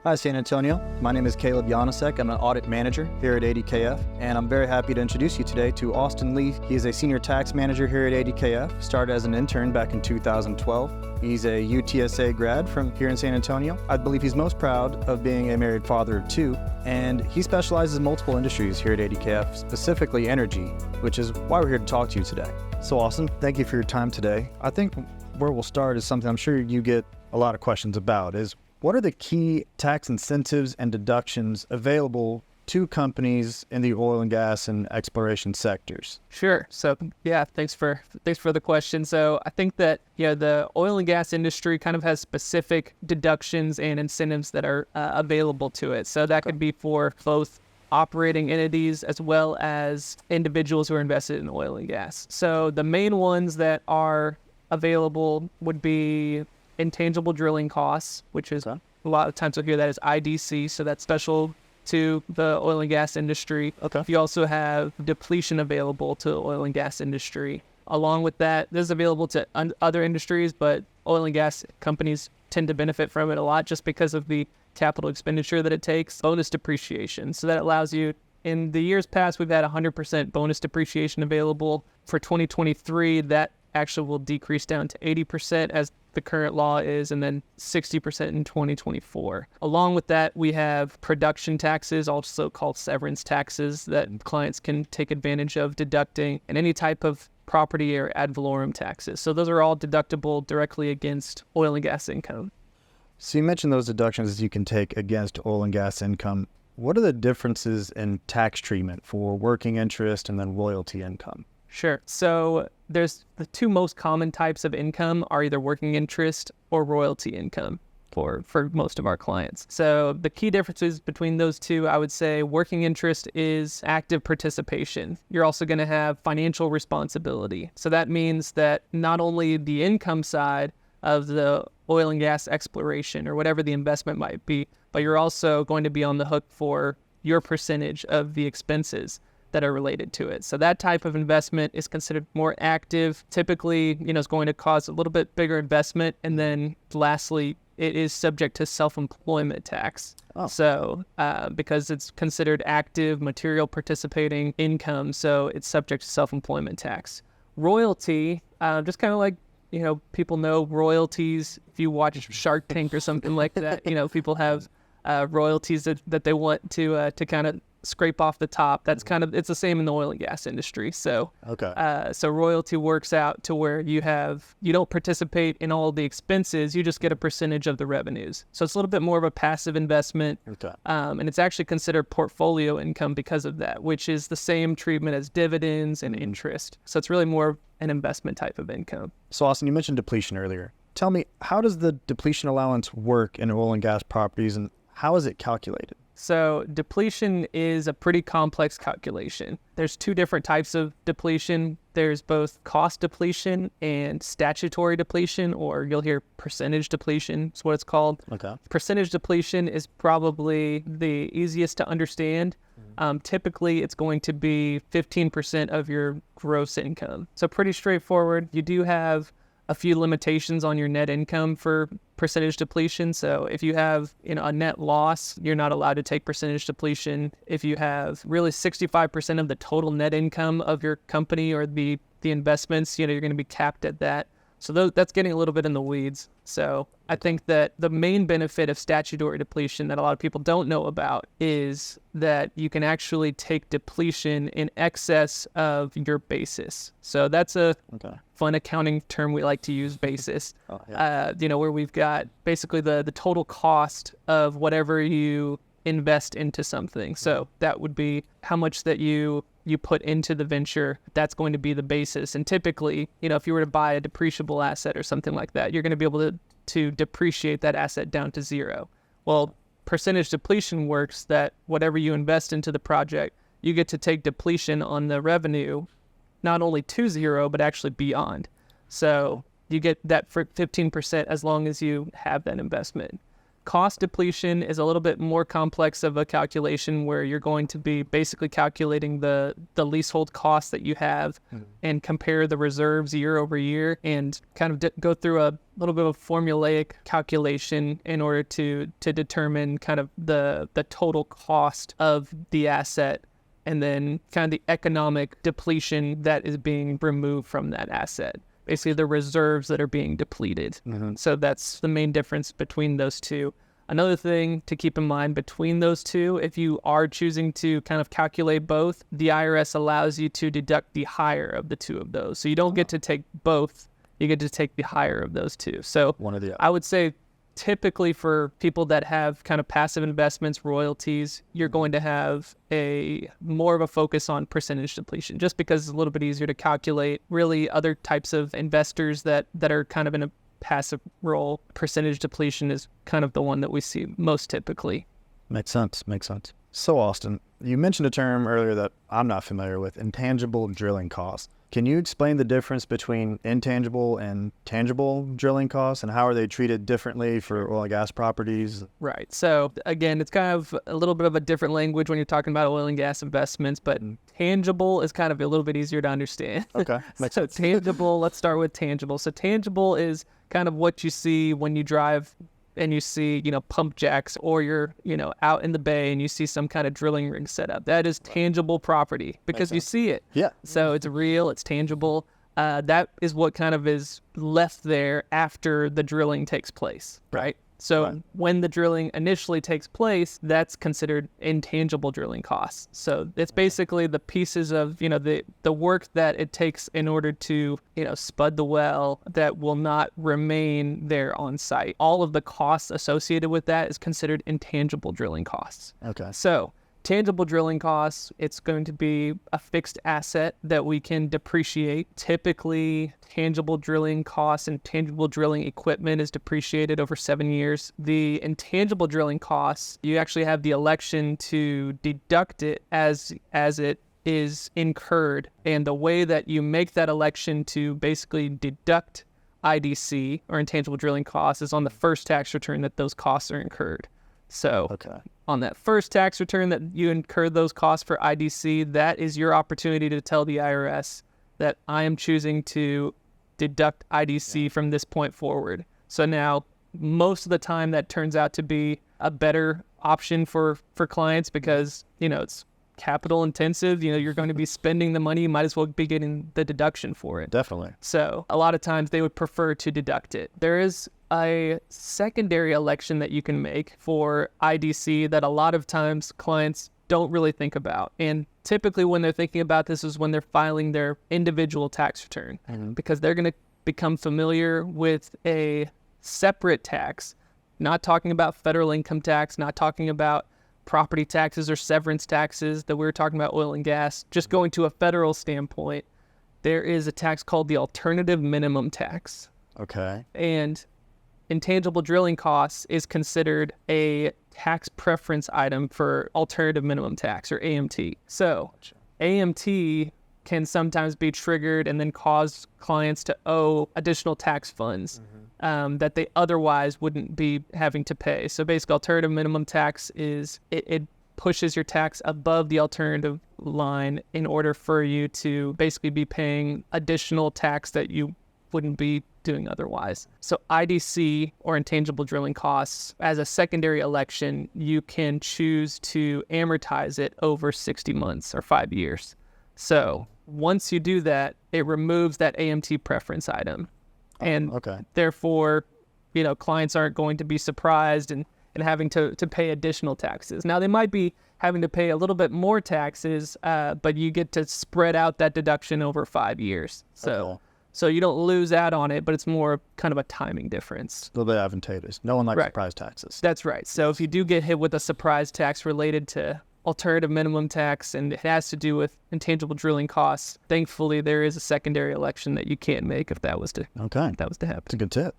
Hi, San Antonio. My name is Caleb Janasek. I'm an audit manager here at ADKF, and I'm very happy to introduce you today to Austin Lee. He is a senior tax manager here at ADKF, started as an intern back in 2012. He's a UTSA grad from here in San Antonio. I believe he's most proud of being a married father of two, and he specializes in multiple industries here at ADKF, specifically energy, which is why we're here to talk to you today. So Austin, thank you for your time today. I think where we'll start is something I'm sure you get a lot of questions about, is what are the key tax incentives and deductions available to companies in the oil and gas and exploration sectors? Sure. So yeah, thanks for the question. So I think that the oil and gas industry kind of has specific deductions and incentives that are available to it. So that could be for both operating entities as well as individuals who are invested in oil and gas. So the main ones that are available would be intangible drilling costs, which is a lot of times you'll hear that as IDC, so that's special to the oil and gas industry. Okay. You also have depletion available to the oil and gas industry. Along with that, this is available to other industries, but oil and gas companies tend to benefit from it a lot just because of the capital expenditure that it takes. Bonus depreciation. So that allows you, in the years past, we've had 100% bonus depreciation available. For 2023, that actually will decrease down to 80% as the current law is, and then 60% in 2024. Along with that, we have production taxes, also called severance taxes, that clients can take advantage of deducting, and any type of property or ad valorem taxes. So those are all deductible directly against oil and gas income. So you mentioned those deductions you can take against oil and gas income. What are the differences in tax treatment for working interest and then royalty income? Sure. So there's the two most common types of income are either working interest or royalty income for most of our clients. So the key differences between those two, I would say working interest is active participation. You're also going to have financial responsibility. So that means that not only the income side of the oil and gas exploration or whatever the investment might be, but you're also going to be on the hook for your percentage of the expenses that are related to it. So that type of investment is considered more active. Typically, is going to cause a little bit bigger investment. And then lastly, it is subject to self-employment tax. Oh. So because it's considered active material participating income, so it's subject to self-employment tax. Royalty, just kind of like, people know royalties. If you watch Shark Tank or something like that, people have royalties that they want to kind of scrape off the top. That's it's the same in the oil and gas industry. So so royalty works out to where you don't participate in all the expenses, you just get a percentage of the revenues. So it's a little bit more of a passive investment. And it's actually considered portfolio income because of that, which is the same treatment as dividends and interest. So it's really more an investment type of income. So Austin, you mentioned depletion earlier. Tell me, how does the depletion allowance work in oil and gas properties, and how is it calculated? So depletion is a pretty complex calculation. There's two different types of depletion. There's both cost depletion and statutory depletion, or you'll hear percentage depletion is what it's called. Okay. Percentage depletion is probably the easiest to understand. Typically, it's going to be 15% of your gross income. So pretty straightforward. You do have a few limitations on your net income for percentage depletion. So if you have a net loss, you're not allowed to take percentage depletion. If you have really 65% of the total net income of your company or the investments, you're going to be capped at that. So that's getting a little bit in the weeds. So I think that the main benefit of statutory depletion that a lot of people don't know about is that you can actually take depletion in excess of your basis. So that's a fun accounting term we like to use, basis. Where we've got basically the total cost of whatever you invest into something. So that would be how much that you put into the venture. That's going to be the basis. And typically, if you were to buy a depreciable asset or something like that, you're going to be able to depreciate that asset down to zero. Well, percentage depletion works that whatever you invest into the project, you get to take depletion on the revenue, not only to zero, but actually beyond. So you get that for 15% as long as you have that investment. Cost depletion is a little bit more complex of a calculation where you're going to be basically calculating the leasehold costs that you have and compare the reserves year over year and kind of go through a little bit of a formulaic calculation in order to determine kind of the total cost of the asset and then kind of the economic depletion that is being removed from that asset. Basically the reserves that are being depleted. So that's the main difference between those two. Another thing to keep in mind between those two, if you are choosing to kind of calculate both, the IRS allows you to deduct the higher of the two of those. So you don't get to take both, you get to take the higher of those two. So One of the I would say typically for people that have kind of passive investments, royalties, you're going to have a more of a focus on percentage depletion just because it's a little bit easier to calculate. Really other types of investors that are kind of in a passive role, percentage depletion is kind of the one that we see most typically. Makes sense. So Austin, you mentioned a term earlier that I'm not familiar with, intangible drilling costs. Can you explain the difference between intangible and tangible drilling costs and how are they treated differently for oil and gas properties? Right. So again, it's kind of a little bit of a different language when you're talking about oil and gas investments, but tangible is kind of a little bit easier to understand. Okay. So tangible, let's start with tangible. So tangible is kind of what you see when you drive and you see, pump jacks or you're, out in the bay and you see some kind of drilling rig set up. That is tangible property because you see it. Yeah. So it's real, it's tangible. That is what kind of is left there after the drilling takes place, right? So when the drilling initially takes place, that's considered intangible drilling costs. So it's basically the pieces of, the work that it takes in order to, spud the well that will not remain there on site. All of the costs associated with that is considered intangible drilling costs. Okay. So tangible drilling costs, it's going to be a fixed asset that we can depreciate. Typically, tangible drilling costs and tangible drilling equipment is depreciated over 7 years. The intangible drilling costs, you actually have the election to deduct it as it is incurred. And the way that you make that election to basically deduct IDC or intangible drilling costs is on the first tax return that those costs are incurred. So on that first tax return that you incur those costs for IDC, that is your opportunity to tell the IRS that I am choosing to deduct IDC from this point forward. So now most of the time that turns out to be a better option for clients because, it's capital intensive. You're going to be spending the money, you might as well be getting the deduction for it. Definitely. So a lot of times they would prefer to deduct it. There is a secondary election that you can make for IDC that a lot of times clients don't really think about. And typically when they're thinking about this is when they're filing their individual tax return because they're going to become familiar with a separate tax, not talking about federal income tax, not talking about property taxes or severance taxes that we were talking about oil and gas. Just going to a federal standpoint, there is a tax called the alternative minimum tax. Okay. And intangible drilling costs is considered a tax preference item for alternative minimum tax or AMT. So AMT can sometimes be triggered and then cause clients to owe additional tax funds that they otherwise wouldn't be having to pay. So basically alternative minimum tax is it pushes your tax above the alternative line in order for you to basically be paying additional tax that you wouldn't be doing otherwise. So IDC or intangible drilling costs, as a secondary election, you can choose to amortize it over 60 months or 5 years. So once you do that, it removes that AMT preference item. And therefore, clients aren't going to be surprised and having to pay additional taxes. Now, they might be having to pay a little bit more taxes, but you get to spread out that deduction over 5 years. So you don't lose out on it, but it's more kind of a timing difference. A little bit advantageous. No one likes surprise taxes. That's right. So if you do get hit with a surprise tax related to alternative minimum tax and it has to do with intangible drilling costs, thankfully there is a secondary election that you can make if that was to happen. It's a good tip.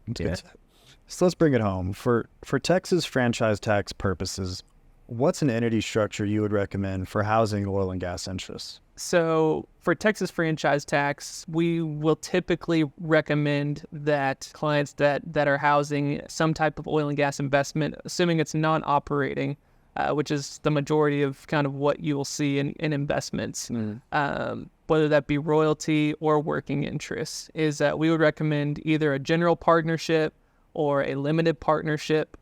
So let's bring it home. For Texas franchise tax purposes, What's an entity structure you would recommend for housing oil and gas interests? So for Texas franchise tax, we will typically recommend that clients that are housing some type of oil and gas investment, assuming it's non-operating, which is the majority of kind of what you will see in investments, whether that be royalty or working interest, is that we would recommend either a general partnership or a limited partnership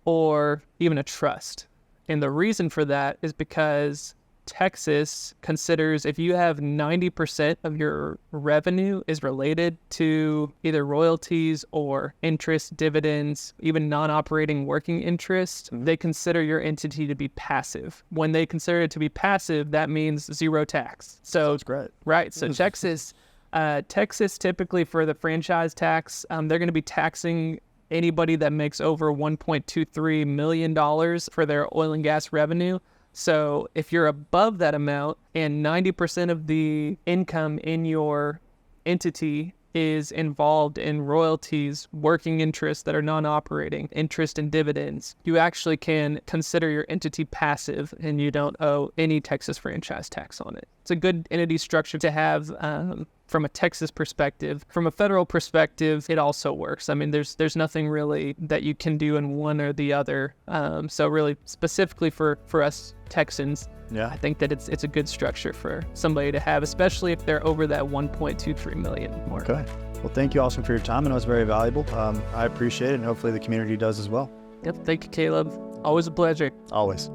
or even a trust. And the reason for that is because Texas considers if you have 90% of your revenue is related to either royalties or interest, dividends, even non-operating working interest, they consider your entity to be passive. When they consider it to be passive, that means zero tax. So That's great. Right. So Texas typically for the franchise tax, they're going to be taxing anybody that makes over $1.23 million for their oil and gas revenue. So if you're above that amount and 90% of the income in your entity is involved in royalties, working interests that are non-operating, interest and dividends, you actually can consider your entity passive and you don't owe any Texas franchise tax on it. It's a good entity structure to have from a Texas perspective. From a federal perspective, it also works. I mean, there's nothing really that you can do in one or the other. So really specifically for us Texans, I think that it's a good structure for somebody to have, especially if they're over that 1.23 million mark. Okay. Well, thank you, Austin, for your time. I know it's very valuable. I appreciate it, and hopefully the community does as well. Yep. Thank you, Caleb. Always a pleasure. Always.